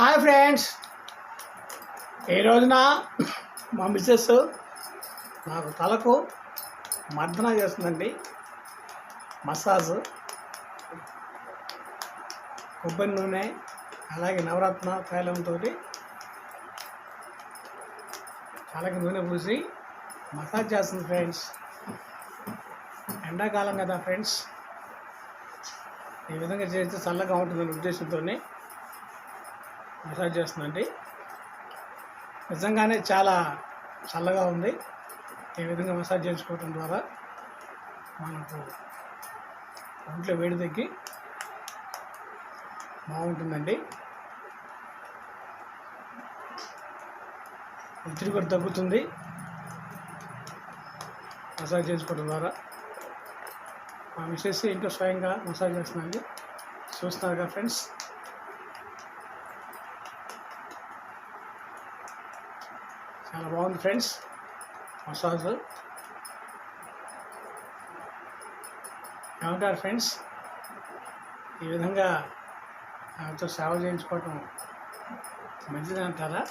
Hi friends, ఈ రోజున మా మిస్సెస్ నాకు తలకు మర్దన చేస్తుందండి. మసాజ్, కొబ్బరి నూనె, అలాగే నవరత్న తైలంతో తలకి నూనె పూసి మసాజ్ చేస్తుంది ఫ్రెండ్స్. ఎండాకాలం కదా ఫ్రెండ్స్, ఈ విధంగా చేస్తే చల్లగా ఉంటుందనే ఉద్దేశంతో మసాజ్ చేస్తుందండి. నిజంగానే చాలా చల్లగా ఉంది. ఈ విధంగా మసాజ్ చేసుకోవడం ద్వారా మనకు ఒంట్లో వేడి తగ్గి బాగుంటుందండి. ఒత్తిడి కూడా తగ్గుతుంది మసాజ్ చేసుకోవడం ద్వారా. మా మిసెస్ ఇంట్లో స్వయంగా మసాజ్ చేస్తుందండి. చూస్తున్నారు కదా ఫ్రెండ్స్, చాలా బాగుంది ఫ్రెండ్స్ మసాజ్. ఏమంటారు ఫ్రెండ్స్? ఈ విధంగా ఆమెతో సేవ చేయించుకోవటం మంచిది అంటారా?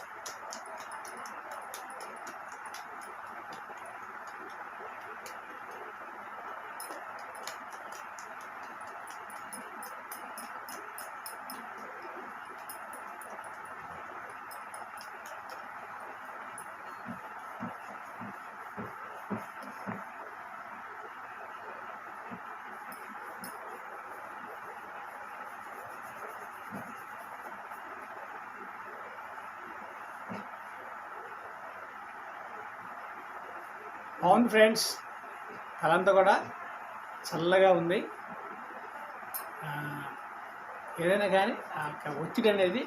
అవును ఫ్రెండ్స్, తలంతా కూడా చల్లగా ఉంది. ఏదైనా కానీ ఒత్తిడి అనేది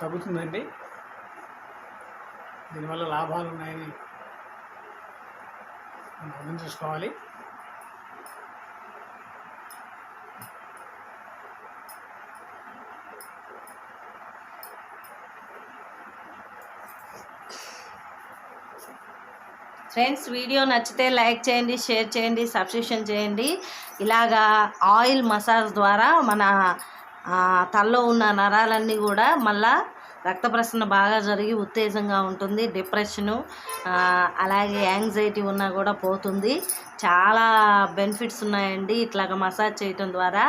తగ్గుతుందండి. దీనివల్ల లాభాలు ఉన్నాయని మనం అర్థం చేసుకోవాలి. ఫ్రెండ్స్, వీడియో నచ్చితే లైక్ చేయండి, షేర్ చేయండి, సబ్స్క్రిప్షన్ చేయండి. ఇలాగా ఆయిల్ మసాజ్ ద్వారా మన తలలో ఉన్న నరాలన్నీ కూడా మళ్ళా రక్త ప్రసరణ బాగా జరిగి ఉత్తేజంగా ఉంటుంది. డిప్రెషను అలాగే యాంగ్జైటీ ఉన్నా కూడా పోతుంది. చాలా బెనిఫిట్స్ ఉన్నాయండి ఇట్లాగ మసాజ్ చేయటం ద్వారా.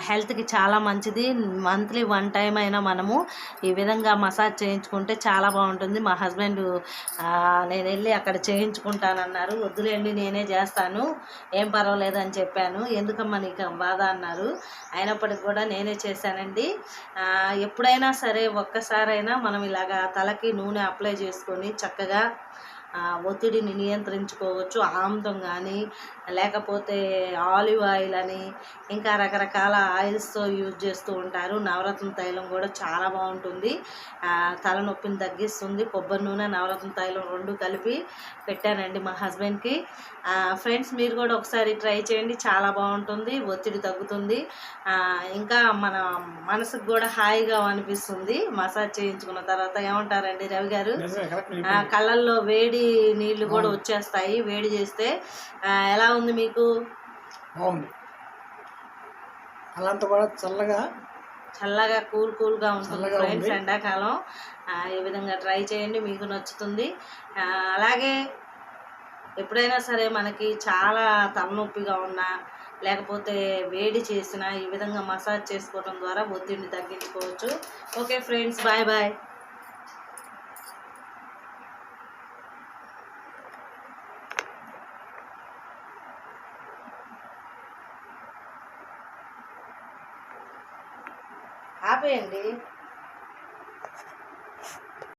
హెల్త్కి చాలా మంచిది. మంత్లీ 1 టైం అయినా మనము ఈ విధంగా మసాజ్ చేయించుకుంటే చాలా బాగుంటుంది. మా హస్బెండ్ నేను వెళ్ళి అక్కడ చేయించుకుంటానన్నారు. వద్దులేండి నేనే చేస్తాను, ఏం పర్వాలేదు అని చెప్పాను. ఎందుకమ్మా నీకు బాధ అన్నారు. అయినప్పటికి కూడా నేనే చేశానండి. ఎప్పుడైనా సరే ఒక్కసారైనా మనం ఇలాగా తలకి నూనె అప్లై చేసుకొని చక్కగా ఒత్తిడిని నియంత్రించుకోవచ్చు. ఆముదం కానీ లేకపోతే ఆలివ్ ఆయిల్ అని ఇంకా రకరకాల ఆయిల్స్తో యూజ్ చేస్తూ ఉంటారు. నవరత్న తైలం కూడా చాలా బాగుంటుంది, తలనొప్పిని తగ్గిస్తుంది. కొబ్బరి నూనె, నవరత్న తైలం 2 కలిపి పెట్టానండి మా హస్బెండ్కి. ఫ్రెండ్స్, మీరు కూడా ఒకసారి ట్రై చేయండి, చాలా బాగుంటుంది. ఒత్తిడి తగ్గుతుంది, ఇంకా మన మనసుకు కూడా హాయిగా అనిపిస్తుంది మసాజ్ చేయించుకున్న తర్వాత. ఏమంటారండి రవి గారు? కళ్ళల్లో వేడి నీళ్లు కూడా వచ్చేస్తాయి వేడి చేస్తే. ఎలా ఉంది మీకు? బాగుంది. అలాంటి కూడా చల్లగా కూల్గా ఉంటుంది ఫ్రెండ్స్. ఎండాకాలం ఈ విధంగా ట్రై చేయండి, మీకు నచ్చుతుంది. అలాగే ఎప్పుడైనా సరే మనకి చాలా తలనొప్పిగా ఉన్నా లేకపోతే వేడి చేసినా ఈ విధంగా మసాజ్ చేసుకోవడం ద్వారా ఒత్తిడిని తగ్గించుకోవచ్చు. Okay friends, bye bye. ఆపేయండి.